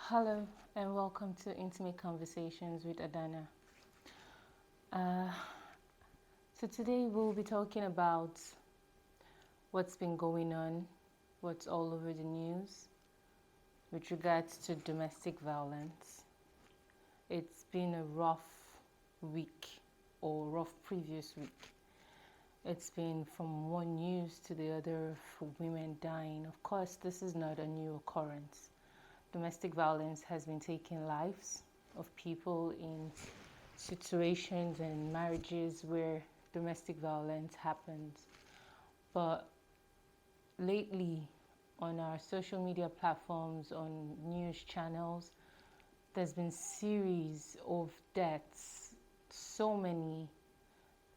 Hello and welcome to Intimate Conversations with Adana. Uh, so today we'll be talking about what's been going on, what's all over the news with regards to domestic violence. It's been a rough week or rough previous week. It's been from one news to the other for women dying. Of course, this is not a new occurrence. Domestic violence has been taking lives of people in situations and marriages where domestic violence happens. But lately, on our social media platforms, on news channels, there's been series of deaths, so many.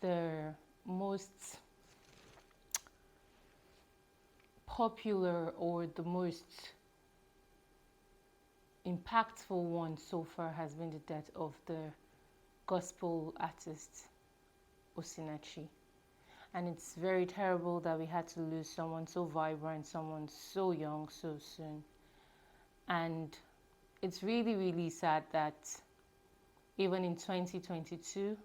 The most popular or the most impactful one so far has been the death of the gospel artist Osinachi. And it's very terrible that we had to lose someone so vibrant, someone so young so soon. And it's really, really sad that even in 2022,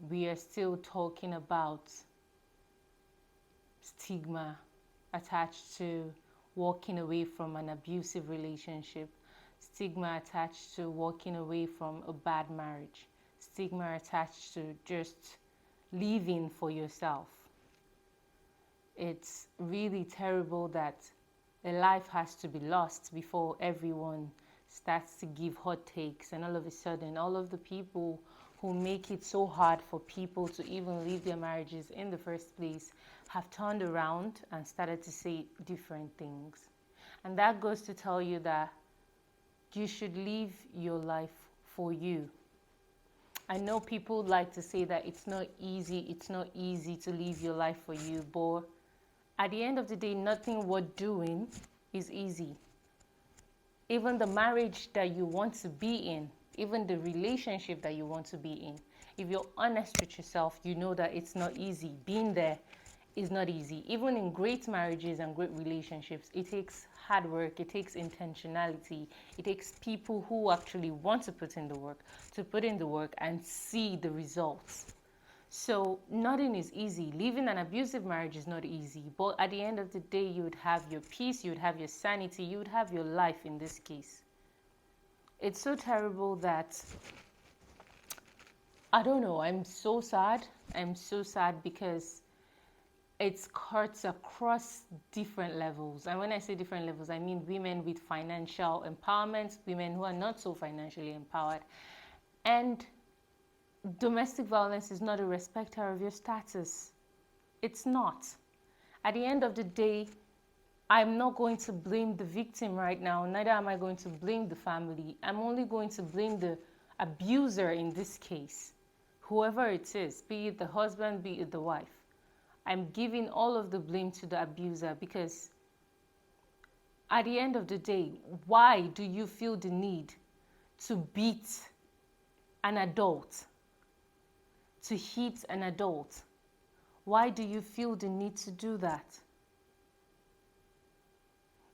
we are still talking about stigma attached to walking away from an abusive relationship, stigma attached to walking away from a bad marriage, stigma attached to just living for yourself. It's really terrible that a life has to be lost before everyone starts to give hot takes, and all of a sudden all of the people who make it so hard for people to even leave their marriages in the first place have turned around and started to say different things. And that goes to tell you that you should live your life for you. I know people like to say that it's not easy to live your life for you, but at the end of the day, nothing worth doing is easy. Even the marriage that you want to be in, even the relationship that you want to be in, if you're honest with yourself, you know that it's not easy. Being there is not easy. Even in great marriages and great relationships, it takes hard work, it takes intentionality, it takes people who actually want to put in the work and see the results. So nothing is easy. Living an abusive marriage is not easy. But at the end of the day, you would have your peace, you would have your sanity, you would have your life in this case. It's so terrible that, I don't know, I'm so sad. I'm so sad because it cuts across different levels. And when I say different levels, I mean women with financial empowerment, women who are not so financially empowered. And domestic violence is not a respecter of your status. It's not. At the end of the day, I'm not going to blame the victim right now. Neither am I going to blame the family. I'm only going to blame the abuser in this case. Whoever it is, be it the husband, be it the wife. I'm giving all of the blame to the abuser because at the end of the day, why do you feel the need to beat an adult? To hit an adult? Why do you feel the need to do that?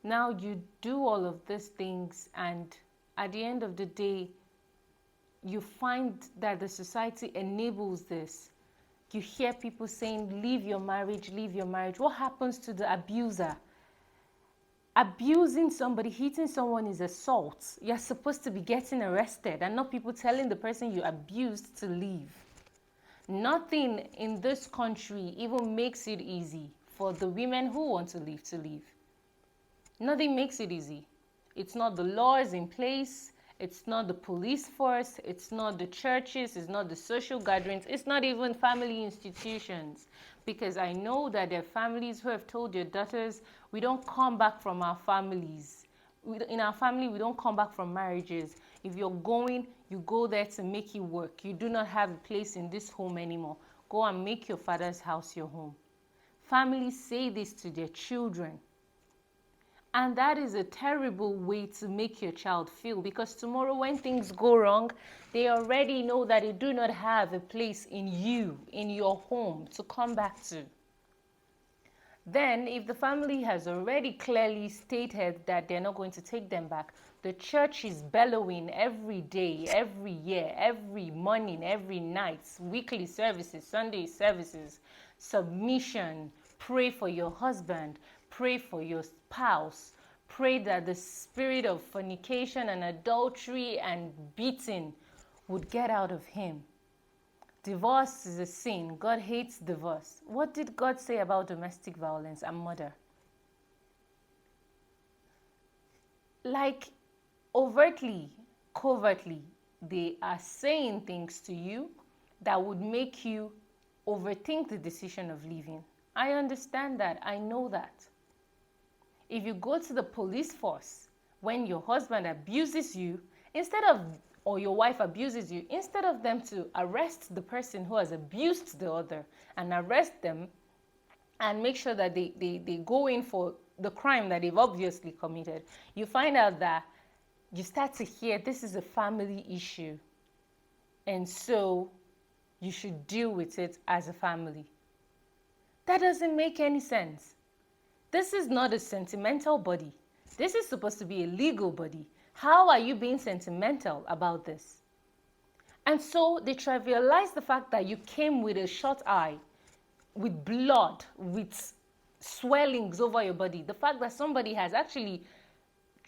Now you do all of these things, and at the end of the day, you find that the society enables this. You hear people saying, leave your marriage, leave your marriage. What happens to the abuser? Abusing somebody, hitting someone is assault. You're supposed to be getting arrested and not people telling the person you abused to leave. Nothing in this country even makes it easy for the women who want to leave to leave. Nothing makes it easy. It's not the laws in place. It's not the police force. It's not the churches. It's not the social gatherings. It's not even family institutions. Because I know that there are families who have told their daughters, we don't come back from our families. In our family, we don't come back from marriages. If you're going, you go there to make it work. You do not have a place in this home anymore. Go and make your father's house your home. Families say this to their children. And that is a terrible way to make your child feel, because tomorrow when things go wrong, they already know that they do not have a place in you, in your home, to come back to. Then, if the family has already clearly stated that they're not going to take them back, the church is bellowing every day, every year, every morning, every night, weekly services, Sunday services, submission, pray for your husband, pray for your spouse, pray that the spirit of fornication and adultery and beating would get out of him. Divorce is a sin. God hates divorce. What did God say about domestic violence and murder? Like, overtly, covertly, they are saying things to you that would make you overthink the decision of leaving. I understand that. I know that. If you go to the police force when your husband abuses you, or your wife abuses you, instead of them to arrest the person who has abused the other and arrest them and make sure that they go in for the crime that they've obviously committed, you find out that you start to hear this is a family issue. And so you should deal with it as a family. That doesn't make any sense. This is not a sentimental body. This is supposed to be a legal body. How are you being sentimental about this? And so they trivialize the fact that you came with a short eye, with blood, with swellings over your body. The fact that somebody has actually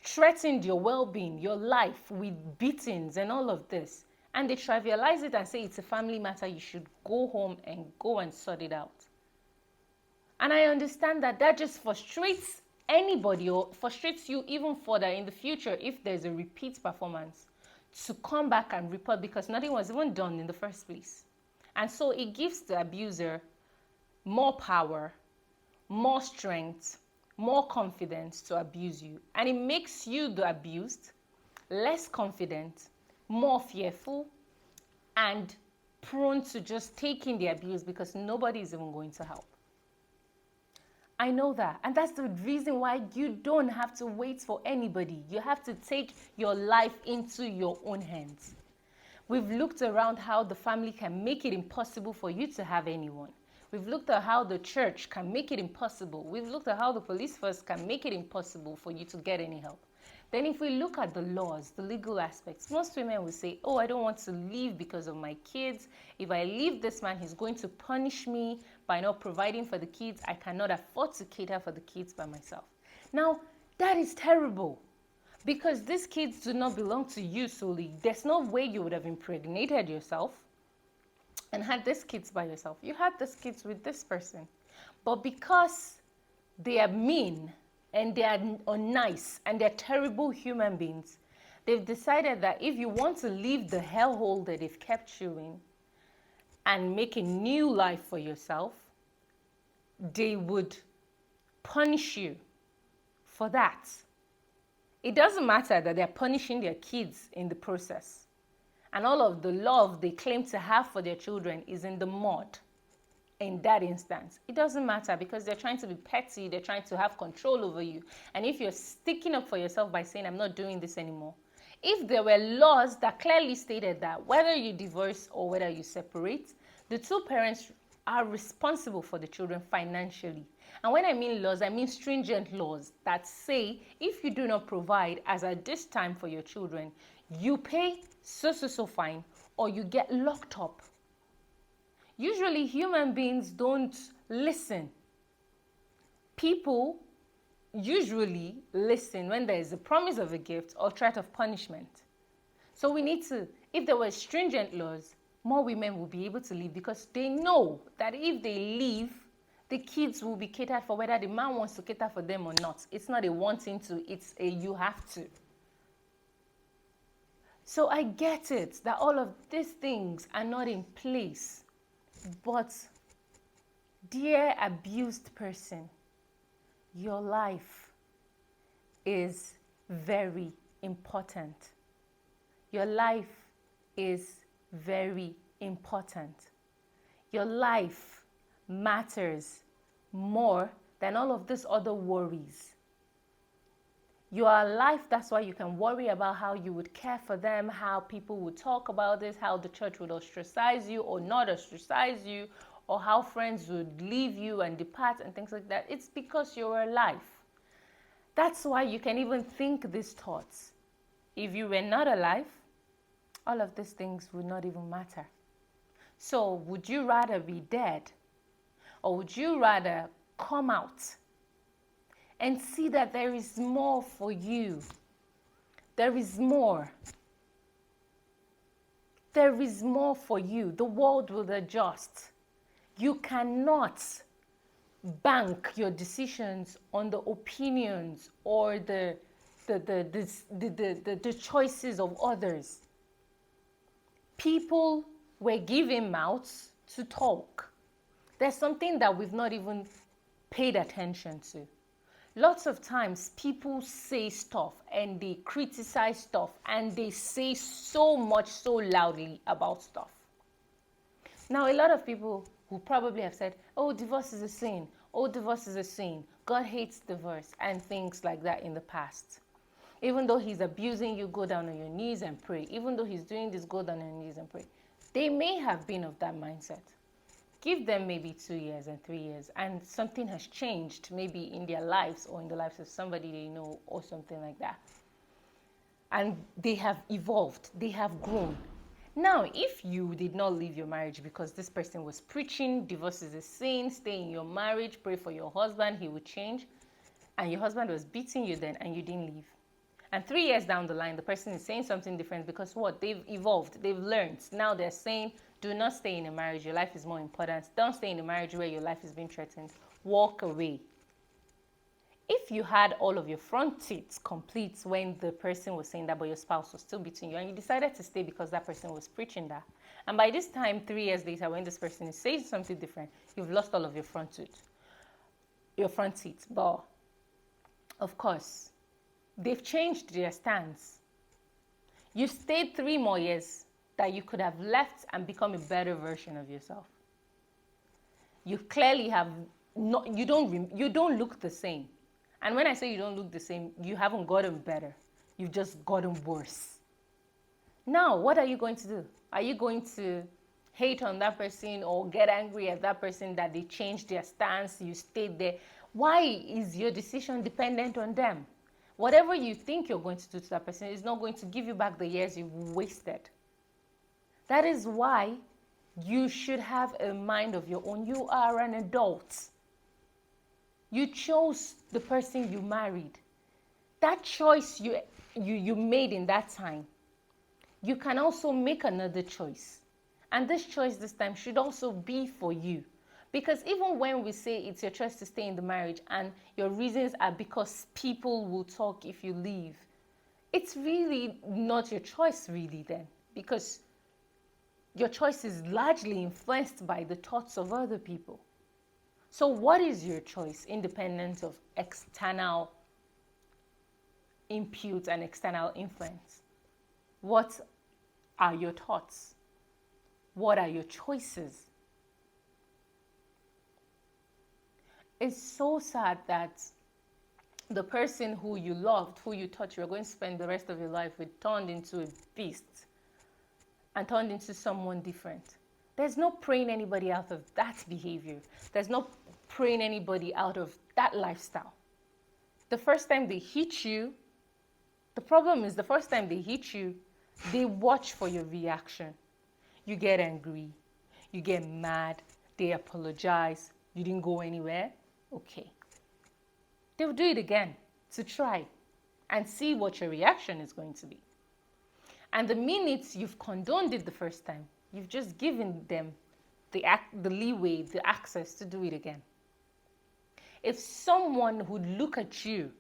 threatened your well-being, your life, with beatings and all of this. And they trivialize it and say it's a family matter. You should go home and go and sort it out. And I understand that that just frustrates anybody, or frustrates you even further in the future if there's a repeat performance, to come back and report, because nothing was even done in the first place. And so it gives the abuser more power, more strength, more confidence to abuse you. And it makes you, the abused, less confident, more fearful, and prone to just taking the abuse because nobody is even going to help. I know that. And that's the reason why you don't have to wait for anybody. You have to take your life into your own hands. We've looked around how the family can make it impossible for you to have anyone. We've looked at how the church can make it impossible. We've looked at how the police force can make it impossible for you to get any help. Then if we look at the laws, the legal aspects, most women will say, oh, I don't want to leave because of my kids. If I leave this man, he's going to punish me by not providing for the kids. I cannot afford to cater for the kids by myself. Now, that is terrible, because these kids do not belong to you solely. There's no way you would have impregnated yourself and had these kids by yourself. You had these kids with this person. But because they are mean, and they are unnice, and they're terrible human beings, they've decided that if you want to leave the hellhole that they've kept you in and make a new life for yourself, they would punish you for that. It doesn't matter that they're punishing their kids in the process. And all of the love they claim to have for their children is in the mud. In that instance, it doesn't matter, because they're trying to be petty, they're trying to have control over you. And if you're sticking up for yourself by saying, I'm not doing this anymore, if there were laws that clearly stated that whether you divorce or whether you separate, the two parents are responsible for the children financially. And when I mean laws, I mean stringent laws that say if you do not provide as at this time for your children, you pay so fine, or you get locked up. Usually human beings don't listen. People usually listen when there is a promise of a gift or threat of punishment. So we need to, if there were stringent laws, more women will be able to leave, because they know that if they leave, the kids will be catered for, whether the man wants to cater for them or not. It's not a wanting to, it's a you have to. So I get it that all of these things are not in place. But, dear abused person, your life is very important. Your life is very important. Your life matters more than all of these other worries. You are alive, that's why you can worry about how you would care for them, how people would talk about this, how the church would ostracize you or not ostracize you, or how friends would leave you and depart and things like that. It's because you're alive. That's why you can even think these thoughts. If you were not alive, all of these things would not even matter. So would you rather be dead, or would you rather come out and see that there is more for you? There is more. There is more for you. The world will adjust. You cannot bank your decisions on the opinions or the choices of others. People were given mouths to talk. There's something that we've not even paid attention to. Lots of times people say stuff and they criticize stuff and they say so much so loudly about stuff. Now, a lot of people who probably have said, oh, divorce is a sin. Oh, divorce is a sin. God hates divorce and things like that in the past. Even though he's abusing you, go down on your knees and pray. Even though he's doing this, go down on your knees and pray. They may have been of that mindset. Give them maybe 2 years and 3 years, and something has changed, maybe in their lives or in the lives of somebody they know or something like that. And they have evolved, they have grown. Now, if you did not leave your marriage because this person was preaching, divorce is a sin, stay in your marriage, pray for your husband, he will change, and your husband was beating you then and you didn't leave. And 3 years down the line, the person is saying something different because what? They've evolved, they've learned. Now they're saying, do not stay in a marriage, your life is more important. Don't stay in a marriage where your life is being threatened. Walk away. If you had all of your front teeth complete when the person was saying that, but your spouse was still beating you, and you decided to stay because that person was preaching that, and by this time, 3 years later, when this person is saying something different, you've lost all of your front teeth. But, of course, they've changed their stance. You stayed 3 more years that you could have left and become a better version of yourself. You clearly have not, you don't look the same. And when I say you don't look the same, you haven't gotten better. You've just gotten worse. Now, what are you going to do? Are you going to hate on that person or get angry at that person that they changed their stance, you stayed there? Why is your decision dependent on them? Whatever you think you're going to do to that person is not going to give you back the years you've wasted. That is why you should have a mind of your own. You are an adult. You chose the person you married. That choice you made in that time, you can also make another choice. And this choice this time should also be for you. Because even when we say it's your choice to stay in the marriage and your reasons are because people will talk if you leave, it's really not your choice really then. Because your choice is largely influenced by the thoughts of other people. So what is your choice, independent of external input and external influence? What are your thoughts? What are your choices? It's so sad that the person who you loved, who you thought you were going to spend the rest of your life with, turned into a beast and turned into someone different. There's no praying anybody out of that behavior. There's no praying anybody out of that lifestyle. The first time they hit you, the problem is the first time they hit you, they watch for your reaction. You get angry, you get mad, they apologize, you didn't go anywhere, okay. They'll do it again to try and see what your reaction is going to be. And the minute you've condoned it the first time, you've just given them the leeway, the access to do it again. If someone would look at you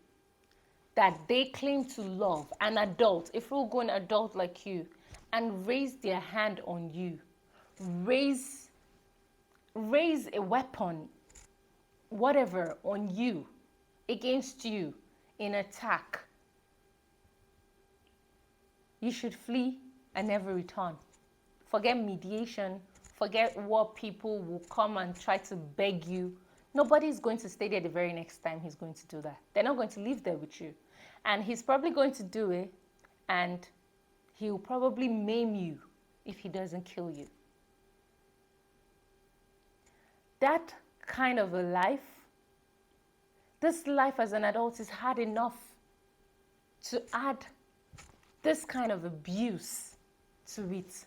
that they claim to love, an adult, a full-grown adult like you, and raise their hand on you, raise a weapon, whatever, on you, against you, in attack, you should flee and never return. Forget mediation. Forget what people will come and try to beg you. Nobody's going to stay there the very next time he's going to do that. They're not going to live there with you. And he's probably going to do it, and he'll probably maim you if he doesn't kill you. That kind of a life, this life as an adult is hard enough. To add this kind of abuse to it,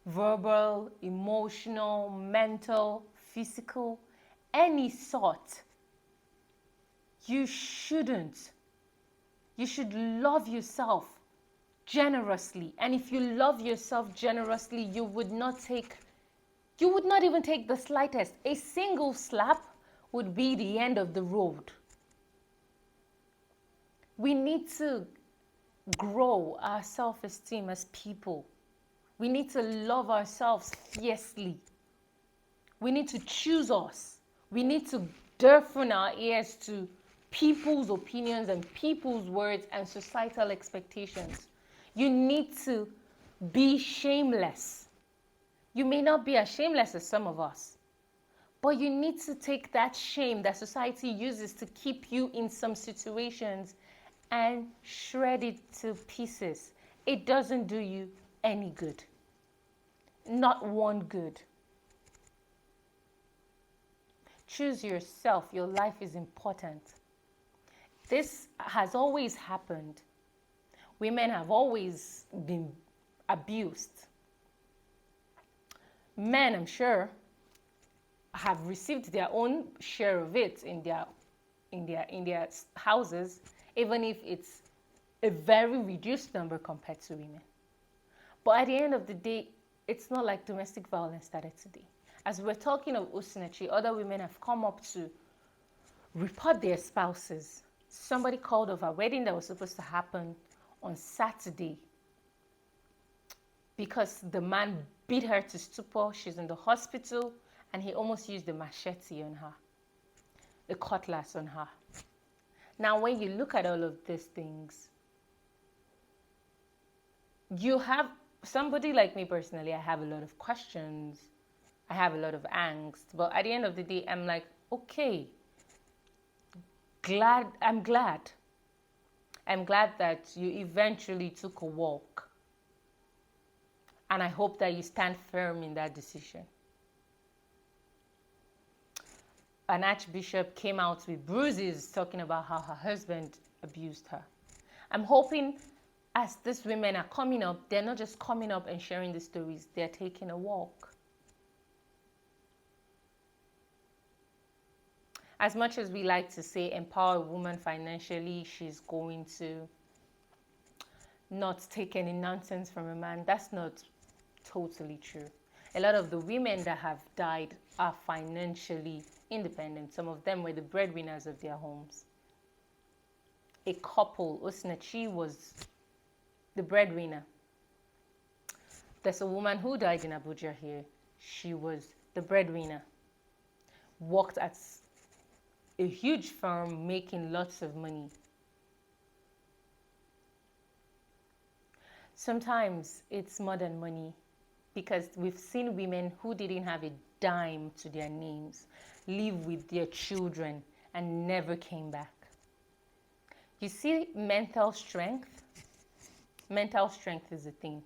verbal, emotional, mental, physical, any sort, you shouldn't. You should love yourself generously. And if you love yourself generously, you would not even take the slightest. A single slap would be the end of the road. We need to grow our self-esteem as people. We need to love ourselves fiercely. We need to choose us. We need to deafen our ears to people's opinions and people's words and societal expectations. You need to be shameless. You may not be as shameless as some of us, but you need to take that shame that society uses to keep you in some situations and shred it to pieces. It doesn't do you any good. Not one good. Choose yourself. Your life is important. This has always happened. Women have always been abused. Men, I'm sure, have received their own share of it in their houses, even if it's a very reduced number compared to women. But at the end of the day, it's not like domestic violence started today. As we're talking of Osinachi, other women have come up to report their spouses. Somebody called of a wedding that was supposed to happen on Saturday because the man beat her to stupor. She's in the hospital and he almost used a machete on her, a cutlass on her. Now, when you look at all of these things, you have somebody like me personally, I have a lot of questions. I have a lot of angst. But at the end of the day, I'm like, okay, I'm glad that you eventually took a walk. And I hope that you stand firm in that decision. An archbishop came out with bruises talking about how her husband abused her. I'm hoping as these women are coming up, they're not just coming up and sharing the stories, they're taking a walk. As much as we like to say empower a woman financially, she's going to not take any nonsense from a man, that's not totally true. A lot of the women that have died are financially independent. Some of them were the breadwinners of their homes. A couple, Osinachi was the breadwinner. There's a woman who died in Abuja here. She was the breadwinner. Worked at a huge firm making lots of money. Sometimes it's more than money, because we've seen women who didn't have a dime to their names live with their children and never came back. You see, mental strength is a thing.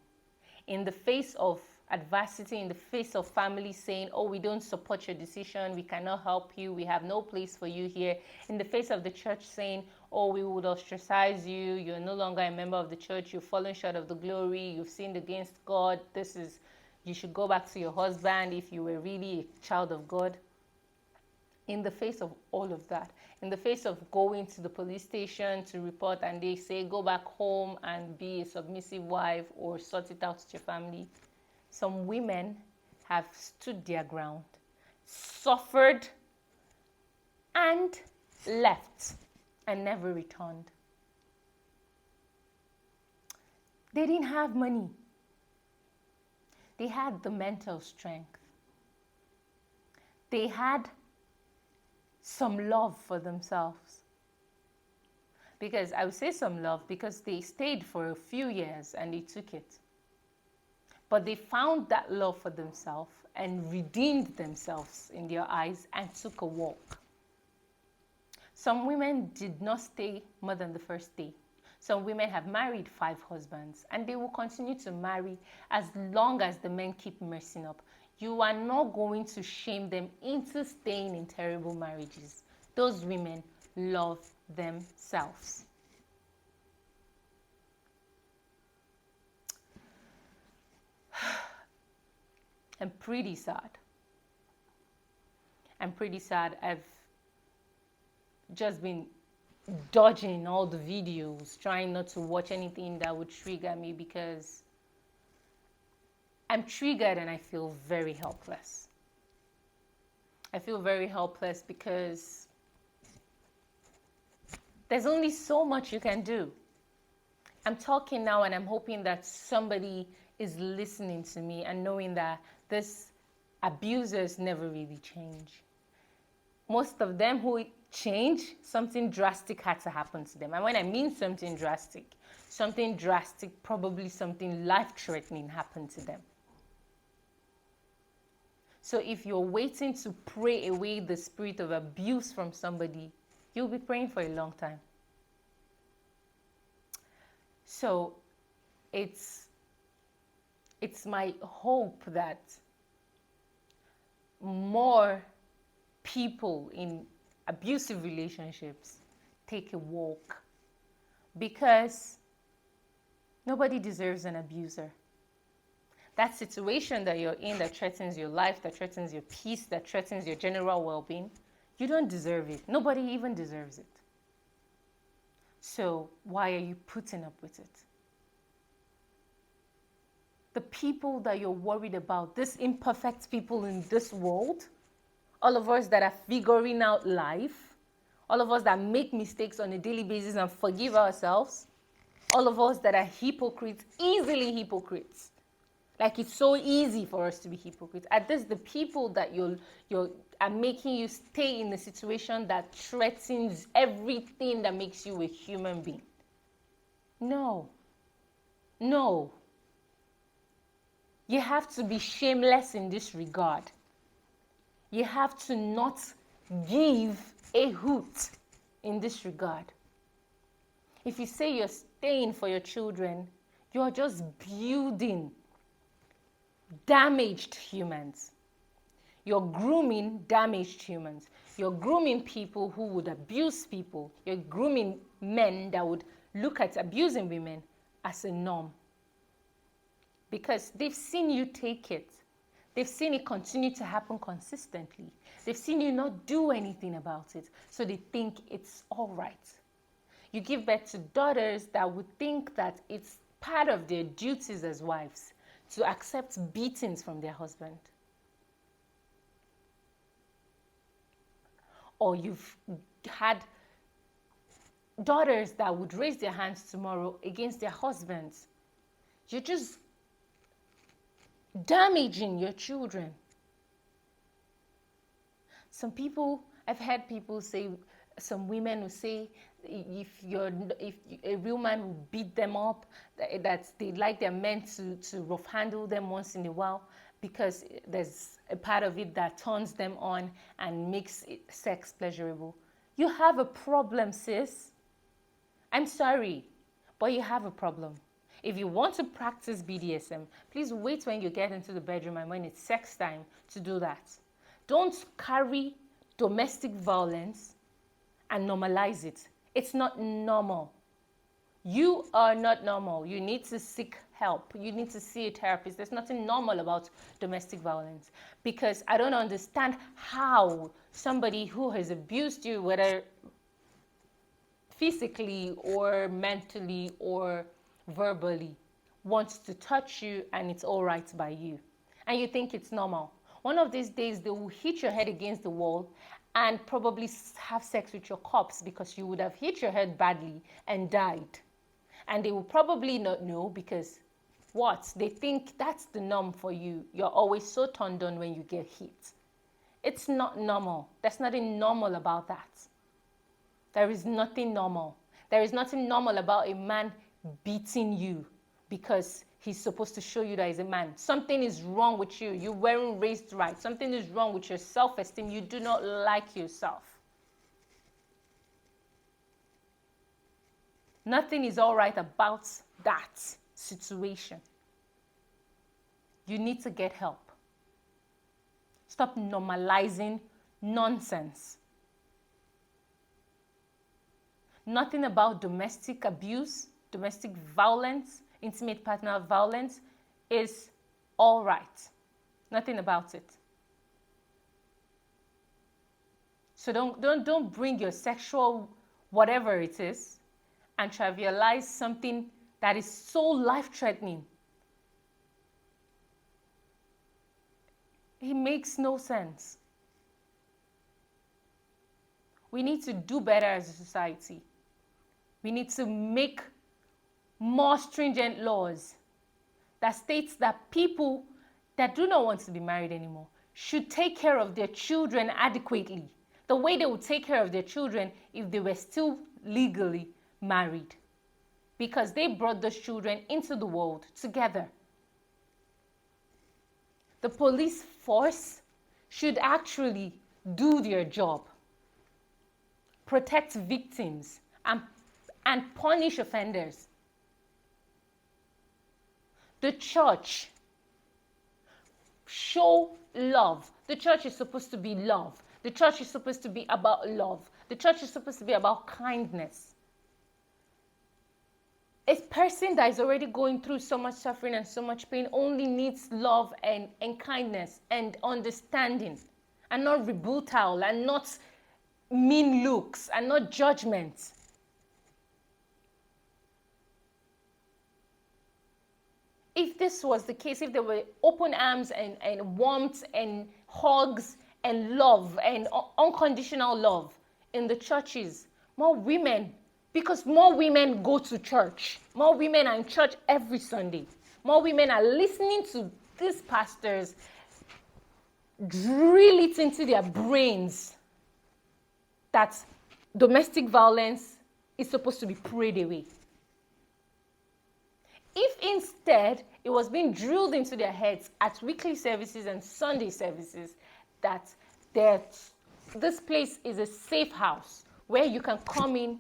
In the face of adversity, in the face of family saying, oh, we don't support your decision, we cannot help you, we have no place for you here. In the face of the church saying, oh, we would ostracize you, you're no longer a member of the church, you've fallen short of the glory, you've sinned against God, you should go back to your husband if you were really a child of God. In the face of all of that, in the face of going to the police station to report and they say, go back home and be a submissive wife or sort it out with your family, some women have stood their ground, suffered, and left and never returned. They didn't have money. They had the mental strength. They had some love for themselves. Because I would say some love because they stayed for a few years and they took it. But they found that love for themselves and redeemed themselves in their eyes and took a walk. Some women did not stay more than the first day. Some women have married 5 husbands and they will continue to marry as long as the men keep messing up. You are not going to shame them into staying in terrible marriages. Those women love themselves. I'm pretty sad. I'm pretty sad. I've just been dodging all the videos, trying not to watch anything that would trigger me because I'm triggered and I feel very helpless. I feel very helpless because there's only so much you can do. I'm talking now and I'm hoping that somebody is listening to me and knowing that these abusers never really change. Most of them who change, something drastic had to happen to them. And when I mean something drastic, probably something life-threatening happened to them. So if you're waiting to pray away the spirit of abuse from somebody, you'll be praying for a long time. So it's my hope that more people in abusive relationships take a walk, because nobody deserves an abuser. That situation that you're in that threatens your life, that threatens your peace, that threatens your general well-being, you don't deserve it. Nobody even deserves it. So why are you putting up with it? The people that you're worried about, these imperfect people in this world, all of us that are figuring out life, all of us that make mistakes on a daily basis and forgive ourselves, all of us that are hypocrites, easily hypocrites. Like, it's so easy for us to be hypocrites. Are this the people that are making you stay in a situation that threatens everything that makes you a human being? No. No. You have to be shameless in this regard. You have to not give a hoot in this regard. If you say you're staying for your children, you're just building damaged humans. You're grooming damaged humans. You're grooming people who would abuse people. You're grooming men that would look at abusing women as a norm. Because they've seen you take it. They've seen it continue to happen consistently. They've seen you not do anything about it. So they think it's all right. You give birth to daughters that would think that it's part of their duties as wives to accept beatings from their husband. Or you've had daughters that would raise their hands tomorrow against their husbands. You're just damaging your children. I've heard people say, some women will say, if a real man will beat them up, that they like their men to rough handle them once in a while, because there's a part of it that turns them on and makes sex pleasurable. You have a problem, sis. I'm sorry, but you have a problem. If you want to practice BDSM, please wait when you get into the bedroom and when it's sex time to do that. Don't carry domestic violence and normalize it. It's not normal. You are not normal. You need to seek help. You need to see a therapist. There's nothing normal about domestic violence, because I don't understand how somebody who has abused you, whether physically or mentally or verbally, wants to touch you and it's all right by you. And you think it's normal. One of these days, they will hit your head against the wall and probably have sex with your corpse, because you would have hit your head badly and died. And they will probably not know, because what? They think that's the norm for you. You're always so turned on when you get hit. It's not normal. There's nothing normal about that. There is nothing normal. There is nothing normal about a man beating you because he's supposed to show you that he's a man. Something is wrong with you. You weren't raised right. Something is wrong with your self-esteem. You do not like yourself. Nothing is all right about that situation. You need to get help. Stop normalizing nonsense. Nothing about domestic abuse, domestic violence, intimate partner violence is all right. Nothing about it. So don't bring your sexual whatever it is and trivialize something that is so life-threatening. It makes no sense. We need to do better as a society. We need to make more stringent laws that states that people that do not want to be married anymore should take care of their children adequately, the way they would take care of their children if they were still legally married, because they brought those children into the world together. The police force should actually do their job, protect victims, and punish offenders. The church, show love. The church is supposed to be love. The church is supposed to be about love. The church is supposed to be about kindness. A person that is already going through so much suffering and so much pain only needs love and kindness and understanding, and not rebuttal, and not mean looks, and not judgment. If this was the case, if there were open arms and warmth and hugs and love and unconditional love in the churches, more women, because more women go to church, more women are in church every Sunday, more women are listening to these pastors drill it into their brains that domestic violence is supposed to be prayed away. If instead it was being drilled into their heads at weekly services and Sunday services that this place is a safe house where you can come in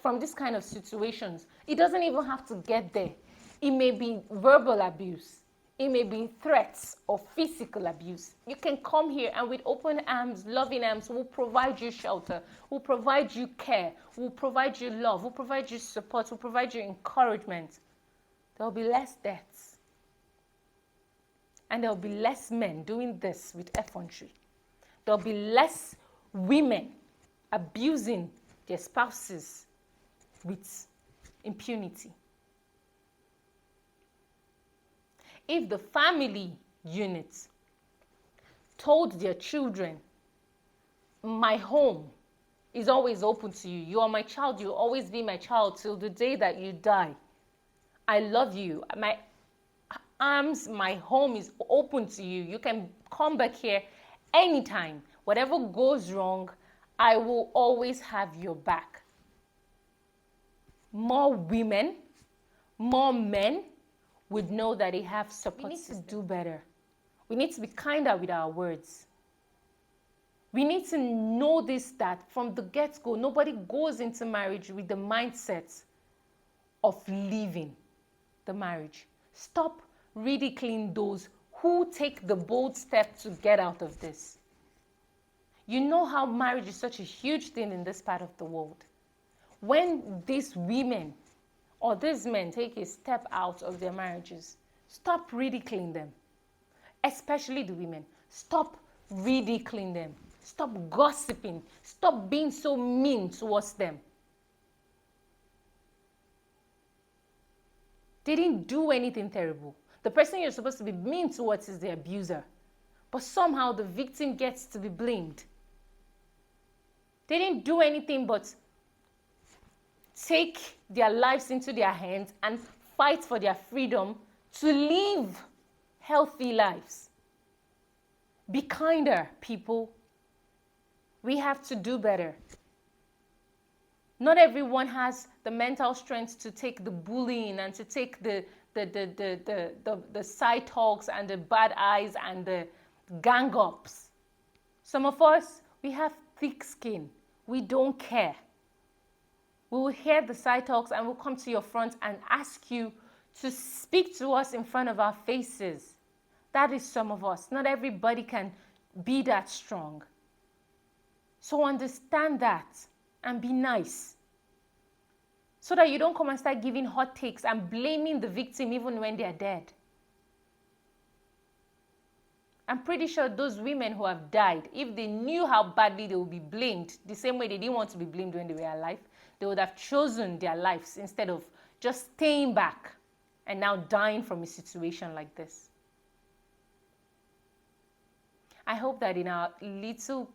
from this kind of situations, it doesn't even have to get there. It may be verbal abuse, it may be threats or physical abuse. You can come here and with open arms, loving arms, we'll provide you shelter, we'll provide you care, we'll provide you love, we'll provide you support, we'll provide you encouragement. There'll be less deaths. And there'll be less men doing this with effrontery. There'll be less women abusing their spouses with impunity. If the family unit told their children, my home is always open to you. You are my child. You'll always be my child till the day that you die. I love you. My arms, my home is open to you. You can come back here anytime. Whatever goes wrong, I will always have your back. More women, more men would know that they have support. We need to do better. We need to be kinder with our words. We need to know this, that from the get-go, nobody goes into marriage with the mindset of leaving the marriage. Stop ridiculing those who take the bold step to get out of this. You know how marriage is such a huge thing in this part of the world. When these women or these men take a step out of their marriages, stop ridiculing them. Especially the women. Stop ridiculing them. Stop gossiping. Stop being so mean towards them. They didn't do anything terrible. The person you're supposed to be mean towards is the abuser. But somehow the victim gets to be blamed. They didn't do anything but take their lives into their hands and fight for their freedom to live healthy lives. Be kinder, people. We have to do better. Not everyone has the mental strength to take the bullying and to take the side talks and the bad eyes and the gang-ups. Some of us, we have thick skin. We don't care. We will hear the side talks and we'll come to your front and ask you to speak to us in front of our faces. That is some of us. Not everybody can be that strong. So understand that and be nice. So that you don't come and start giving hot takes and blaming the victim even when they're dead. I'm pretty sure those women who have died, if they knew how badly they would be blamed, the same way they didn't want to be blamed when they were alive, they would have chosen their lives instead of just staying back and now dying from a situation like this. I hope that in our little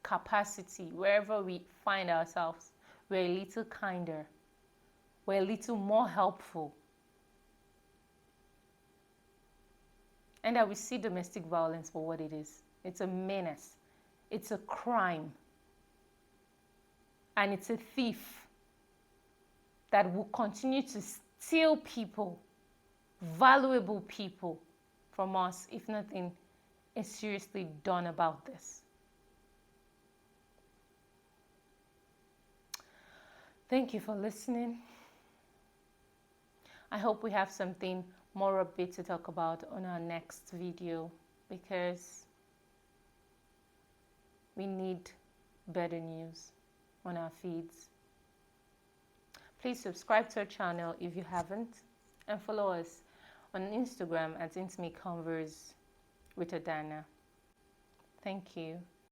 capacity, wherever we find ourselves, we're a little kinder, we're a little more helpful, and that we see domestic violence for what it is. It's a menace, it's a crime, and it's a thief that will continue to steal people, valuable people, from us if nothing is seriously done about this. Thank you for listening. I hope we have something more upbeat to talk about on our next video, because we need better news on our feeds. Please subscribe to our channel if you haven't, and follow us on Instagram at Intimate Converse with Adana. Thank you.